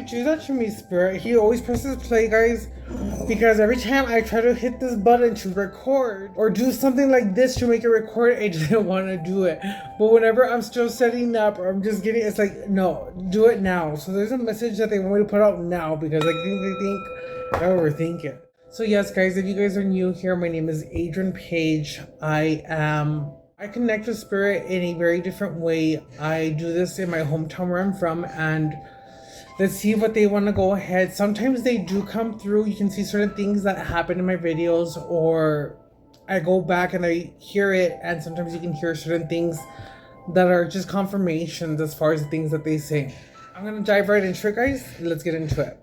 do that to me, Spirit? He always presses play, guys, because every time I try to hit this button to record or do something like this to make it record, I didn't want to do it. But whenever I'm still setting up or I'm just getting, it's like, no, do it now. So there's a message that they want me to put out now because I think they think I overthink it. So yes, guys, if you guys are new here, my name is Adrian Page. I connect with spirit in a very different way. I do this in my hometown where I'm from, and let's see what they want to go ahead. Sometimes they do come through. You can see certain things that happen in my videos, or I go back and I hear it, and sometimes you can hear certain things that are just confirmations as far as the things that they say. I'm gonna dive right into it, guys. Let's get into it.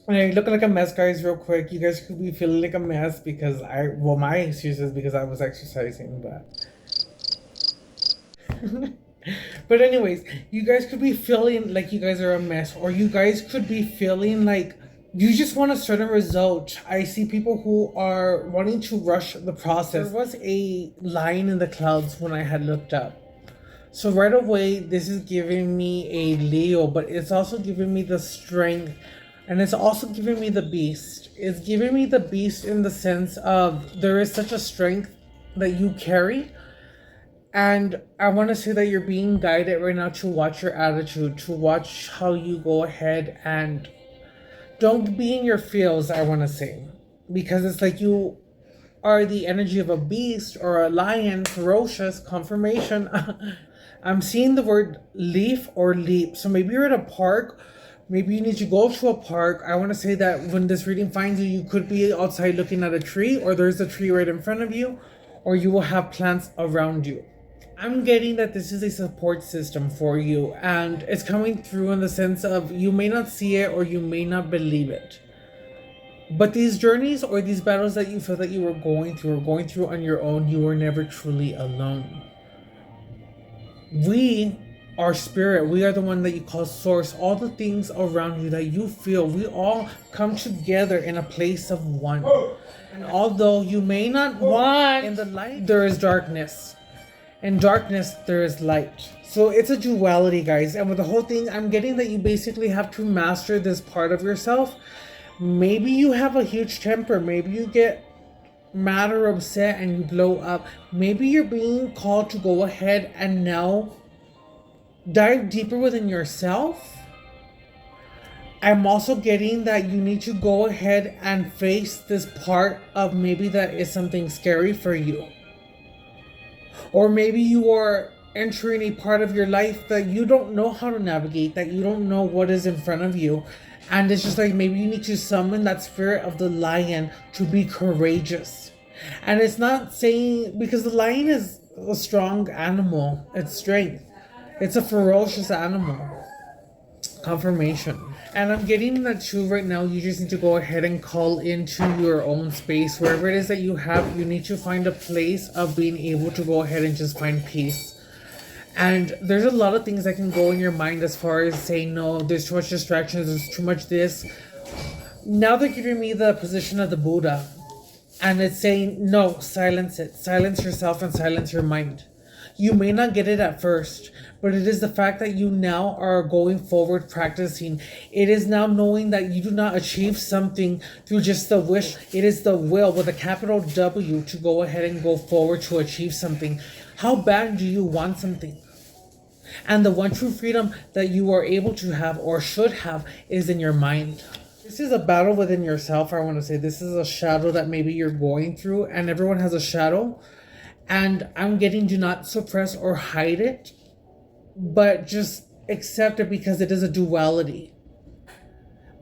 And I look like a mess, guys, real quick. You guys could be feeling like a mess because my excuse is because I was exercising, but. But anyways, you guys could be feeling like you guys are a mess, or you guys could be feeling like you just want a certain result. I see people who are wanting to rush the process. There was a line in the clouds when I had looked up. So right away, this is giving me a Leo, but it's also giving me the strength. And it's also giving me the beast. It's giving me the beast in the sense of there is such a strength that you carry. And I want to say that you're being guided right now to watch your attitude, to watch how you go ahead and don't be in your feels, I want to say. Because it's like you are the energy of a beast or a lion, ferocious, confirmation. I'm seeing the word leaf or leap. So maybe you're at a park. Maybe you need to go to a park. I want to say that when this reading finds you, you could be outside looking at a tree, or there's a tree right in front of you, or you will have plants around you. I'm getting that this is a support system for you, and it's coming through in the sense of you may not see it or you may not believe it. But these journeys or these battles that you feel that you were going through on your own, you were never truly alone. We are spirit. We are the one that you call source. All the things around you that you feel, we all come together in a place of one. And although you may not want in the light, there is darkness. In darkness, there is light. So it's a duality, guys. And with the whole thing, I'm getting that you basically have to master this part of yourself. Maybe you have a huge temper. Maybe you get mad or upset and you blow up. Maybe you're being called to go ahead and now dive deeper within yourself. I'm also getting that you need to go ahead and face this part of maybe that is something scary for you. Or maybe you are entering a part of your life that you don't know how to navigate, that you don't know what is in front of you. And it's just like maybe you need to summon that spirit of the lion to be courageous. And it's not saying, because the lion is a strong animal, it's strength. It's a ferocious animal. Confirmation. And I'm getting that too right now. You just need to go ahead and call into your own space. Wherever it is that you have, you need to find a place of being able to go ahead and just find peace. And there's a lot of things that can go in your mind as far as saying, no, there's too much distractions, there's too much this. Now they're giving me the position of the Buddha. And it's saying, no, silence it. Silence yourself and silence your mind. You may not get it at first, but it is the fact that you now are going forward practicing. It is now knowing that you do not achieve something through just the wish. It is the will with a capital W to go ahead and go forward to achieve something. How bad do you want something? And the one true freedom that you are able to have or should have is in your mind. This is a battle within yourself. I want to say this is a shadow that maybe you're going through, and everyone has a shadow. And I'm getting, do not suppress or hide it, but just accept it because it is a duality.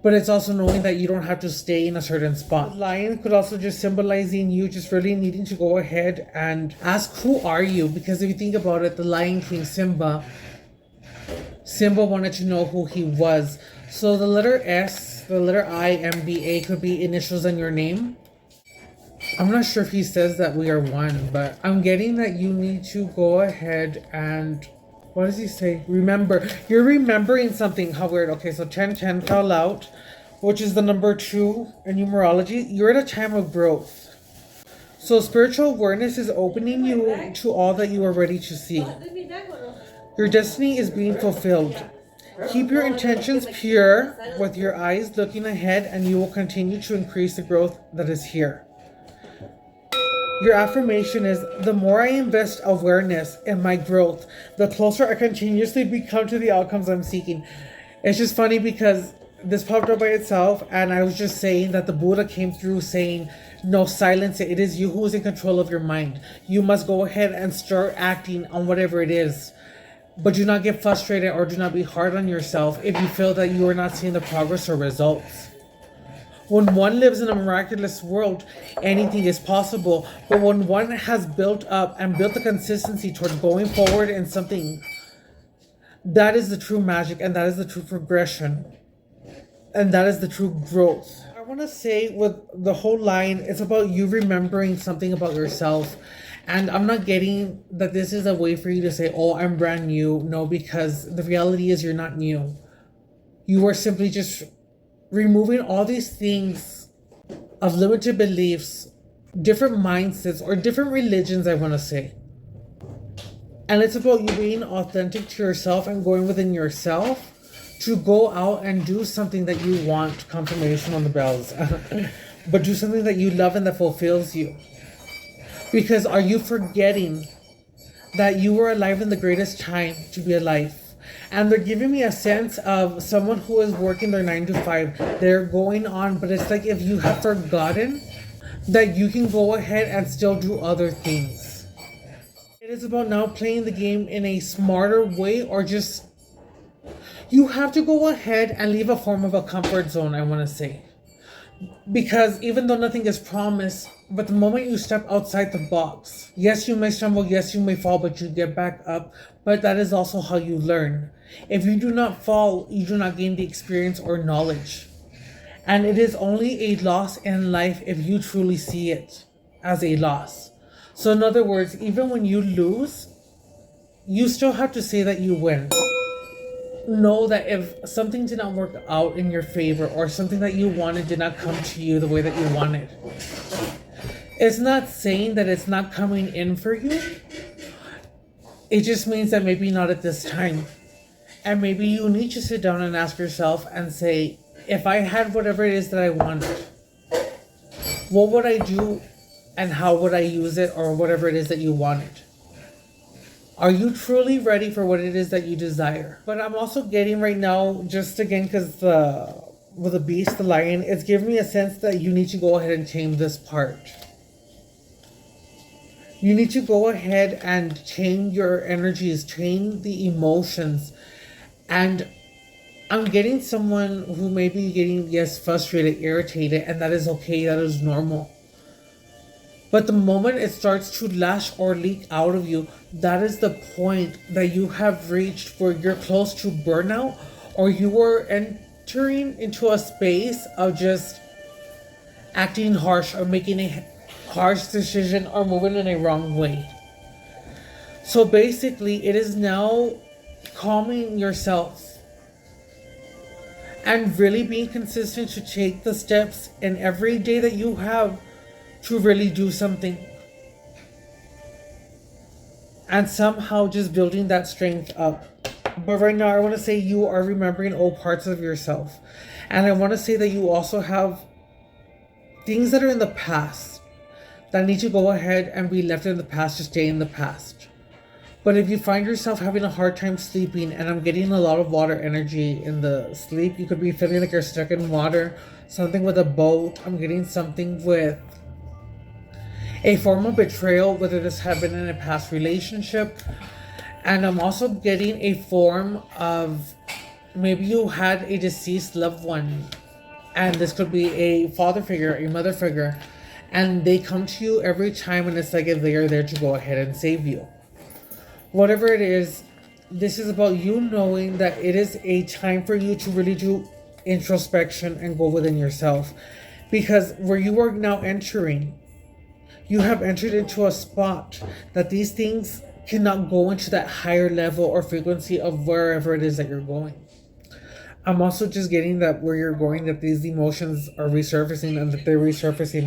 But it's also knowing that you don't have to stay in a certain spot. Lion could also just symbolizing you just really needing to go ahead and ask, who are you? Because if you think about it, the Lion King Simba wanted to know who he was. So the letter S, the letter I, M, B, A could be initials in your name. I'm not sure if he says that we are one, but I'm getting that you need to go ahead and, what does he say? Remember. You're remembering something. How weird. Okay, so 1010 fell out, which is the number 2 in numerology. You're at a time of growth. So spiritual awareness is opening you to all that you are ready to see. Your destiny is being fulfilled. Keep your intentions pure with your eyes looking ahead, and you will continue to increase the growth that is here. Your affirmation is, the more I invest awareness in my growth, the closer I continuously become to the outcomes I'm seeking. It's just funny because this popped up by itself, and I was just saying that the Buddha came through saying, no, silence it. It is you who is in control of your mind. You must go ahead and start acting on whatever it is. But do not get frustrated or do not be hard on yourself if you feel that you are not seeing the progress or results. When one lives in a miraculous world, anything is possible. But when one has built up and built the consistency toward going forward in something, that is the true magic, and that is the true progression, and that is the true growth. I want to say with the whole line, it's about you remembering something about yourself. And I'm not getting that this is a way for you to say, oh, I'm brand new. No, because the reality is you're not new. You are simply just removing all these things of limited beliefs, different mindsets, or different religions, I want to say. And it's about you being authentic to yourself and going within yourself to go out and do something that you want, confirmation on the bells, but do something that you love and that fulfills you. Because are you forgetting that you were alive in the greatest time to be alive? And they're giving me a sense of someone who is working their 9 to 5. They're going on, but it's like if you have forgotten that you can go ahead and still do other things. It is about now playing the game in a smarter way, or just you have to go ahead and leave a form of a comfort zone, I want to say. Because even though nothing is promised, but the moment you step outside the box, yes, you may stumble, yes, you may fall, but you get back up. But that is also how you learn. If you do not fall, you do not gain the experience or knowledge. And it is only a loss in life if you truly see it as a loss. So in other words, even when you lose, you still have to say that you win. Know that if something did not work out in your favor, or something that you wanted did not come to you the way that you wanted, it's not saying that it's not coming in for you. It just means that maybe not at this time. And maybe you need to sit down and ask yourself and say, if I had whatever it is that I wanted, what would I do and how would I use it, or whatever it is that you wanted? Are you truly ready for what it is that you desire? But I'm also getting right now, just again, because with the beast, the lion, it's giving me a sense that you need to go ahead and tame this part. You need to go ahead and tame your energies, tame the emotions. And I'm getting someone who may be getting, yes, frustrated, irritated, and that is okay, that is normal. But the moment it starts to lash or leak out of you, that is the point that you have reached where you're close to burnout, or you are entering into a space of just acting harsh or making a harsh decision or moving in a wrong way. So basically, it is now calming yourself and really being consistent to take the steps in every day that you have to really do something, and somehow just building that strength up. But right now I want to say you are remembering old parts of yourself, and I want to say that you also have things that are in the past that need to go ahead and be left in the past, to stay in the past. But if you find yourself having a hard time sleeping, and I'm getting a lot of water energy in the sleep, you could be feeling like you're stuck in water, something with a boat. I'm getting something with a form of betrayal, whether this had been in a past relationship. And I'm also getting a form of, maybe you had a deceased loved one, and this could be a father figure, a mother figure, and they come to you every time, and it's like if they are there to go ahead and save you. Whatever it is, this is about you knowing that it is a time for you to really do introspection and go within yourself. Because where you are now entering, you have entered into a spot that these things cannot go into that higher level or frequency of wherever it is that you're going. I'm also just getting that where you're going, that these emotions are resurfacing, and that they're resurfacing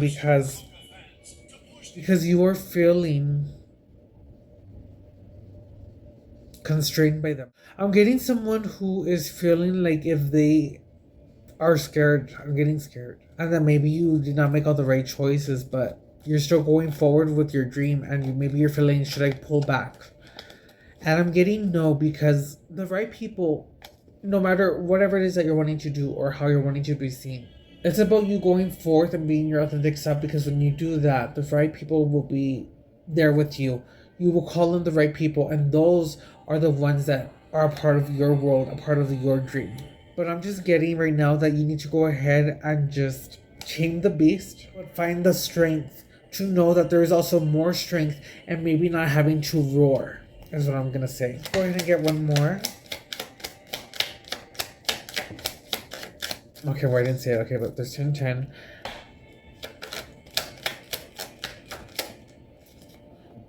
because you are feeling constrained by them. I'm getting someone who is feeling like if they are scared, I'm getting scared. And that maybe you did not make all the right choices, but you're still going forward with your dream, and maybe you're feeling, should I pull back? And I'm getting no, because the right people, no matter whatever it is that you're wanting to do or how you're wanting to be seen, it's about you going forth and being your authentic self, because when you do that, the right people will be there with you. You will call in the right people, and those are the ones that are a part of your world, a part of your dream. But I'm just getting right now that you need to go ahead and just tame the beast, but find the strength to know that there is also more strength, and maybe not having to roar, is what I'm gonna say. Go ahead and get one more. Okay, well, I didn't say it. Okay, but there's 10, 10.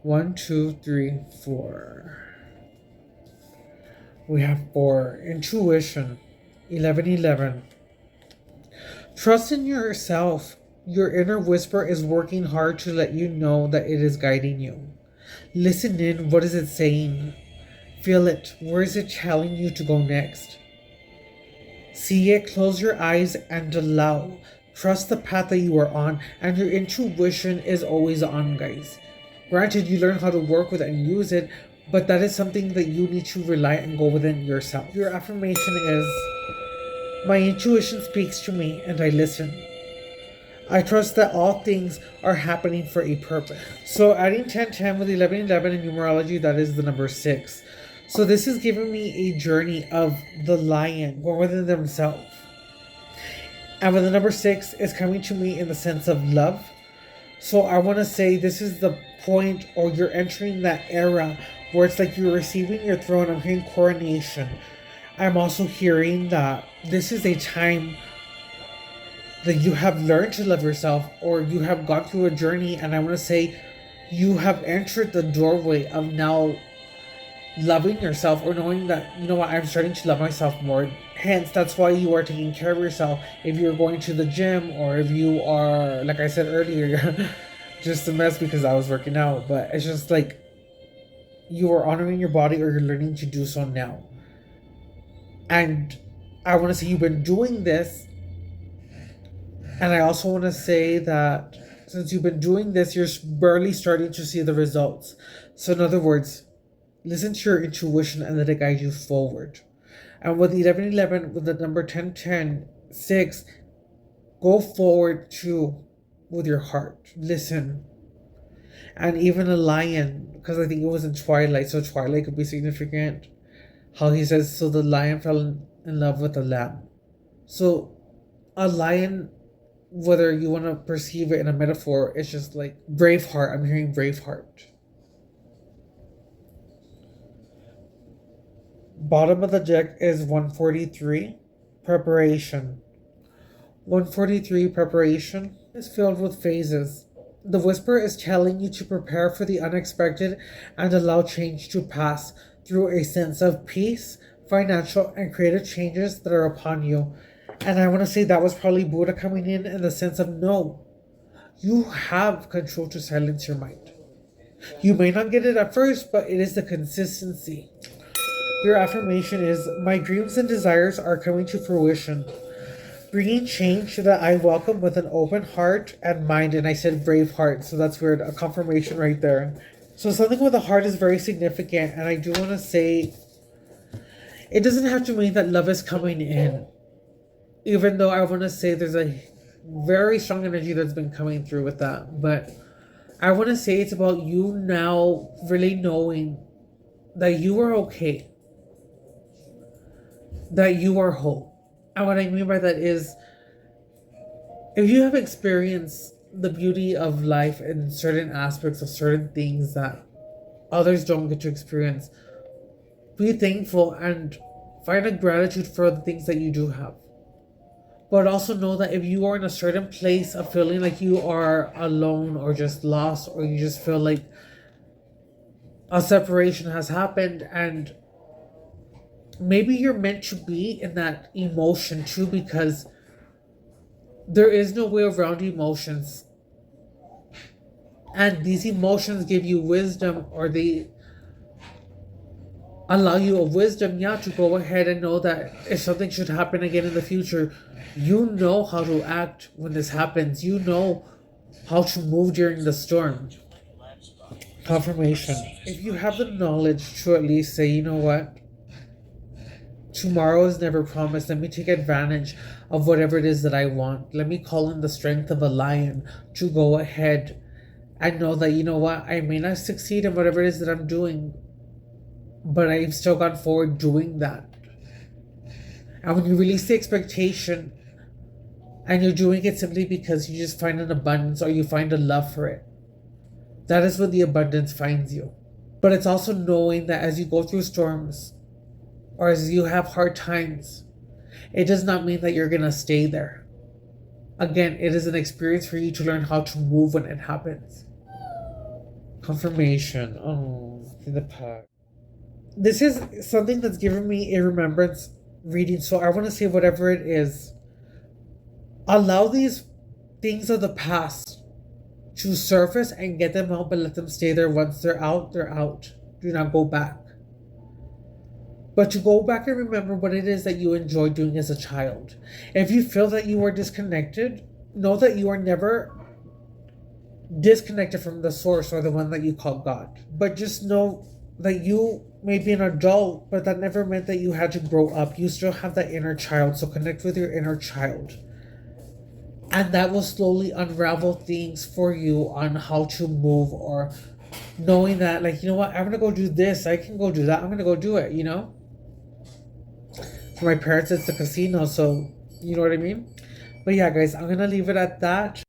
1, 2, 3, 4. We have 4. Intuition. 11, 11. Trust in yourself. Your inner whisper is working hard to let you know that it is guiding you. Listen in. What is it saying? Feel it. Where is it telling you to go next? See it. Close your eyes and allow. Trust the path that you are on, and your intuition is always on, guys. Granted, you learn how to work with it and use it, but that is something that you need to rely and go within yourself. Your affirmation is, my intuition speaks to me and I listen. I trust that all things are happening for a purpose. So adding 1010 with 1111 in numerology, that is the number 6. So this is giving me a journey of the lion going within themselves. And with the number 6 is coming to me in the sense of love. So I want to say this is the point, or you're entering that era where it's like you're receiving your throne. I'm hearing coronation. I'm also hearing that this is a time that you have learned to love yourself, or you have gone through a journey, and I want to say you have entered the doorway of now loving yourself, or knowing that, you know what, I'm starting to love myself more. Hence, that's why you are taking care of yourself. If you're going to the gym, or if you are, like I said earlier, just a mess because I was working out, but it's just like you are honoring your body, or you're learning to do so now. And I want to say you've been doing this. And I also want to say that since you've been doing this, you're barely starting to see the results. So in other words, listen to your intuition and let it guide you forward. And with 1111, with the number 1010, 6, go forward too with your heart. Listen. And even a lion, because I think it was in Twilight, so Twilight could be significant. How he says, so the lion fell in love with the lamb. So a lion, whether you want to perceive it in a metaphor, it's just like Braveheart. I'm hearing Braveheart. Bottom of the deck is 143, preparation. 143, preparation is filled with phases. The whisper is telling you to prepare for the unexpected and allow change to pass through a sense of peace, financial, and creative changes that are upon you. And I want to say that was probably Buddha coming in the sense of, no, you have control to silence your mind. You may not get it at first, but it is the consistency. Your affirmation is, my dreams and desires are coming to fruition, bringing change that I welcome with an open heart and mind. And I said brave heart, so that's weird, a confirmation right there. So something with a heart is very significant, and I do want to say, it doesn't have to mean that love is coming in. Even though I want to say there's a very strong energy that's been coming through with that. But I want to say it's about you now really knowing that you are okay. That you are whole. And what I mean by that is, if you have experienced the beauty of life in certain aspects of certain things that others don't get to experience, be thankful and find a gratitude for the things that you do have. But also know that if you are in a certain place of feeling like you are alone or just lost, or you just feel like a separation has happened, and maybe you're meant to be in that emotion too, because there is no way around emotions. And these emotions give you wisdom, or they allow you a wisdom, yeah, to go ahead and know that if something should happen again in the future, you know how to act when this happens. You know how to move during the storm. Confirmation. If you have the knowledge to at least say, you know what, tomorrow is never promised. Let me take advantage of whatever it is that I want. Let me call in the strength of a lion to go ahead and know that, you know what, I may not succeed in whatever it is that I'm doing, but I've still gone forward doing that. And when you release the expectation and you're doing it simply because you just find an abundance or you find a love for it, that is when the abundance finds you. But it's also knowing that as you go through storms or as you have hard times, it does not mean that you're going to stay there. Again, it is an experience for you to learn how to move when it happens. Confirmation. Oh, in the pack. This is something that's given me a remembrance reading, so I want to say whatever it is. Allow these things of the past to surface and get them out, but let them stay there. Once they're out, they're out. Do not go back. But to go back and remember what it is that you enjoyed doing as a child. If you feel that you are disconnected, know that you are never disconnected from the source or the one that you call God. But just know that you may be an adult, but that never meant that you had to grow up. You still have that inner child, so connect with your inner child. And that will slowly unravel things for you on how to move, or knowing that, like, you know what, I'm going to go do this. I can go do that. I'm going to go do it, you know? For my parents, it's the casino, so you know what I mean? But yeah, guys, I'm going to leave it at that.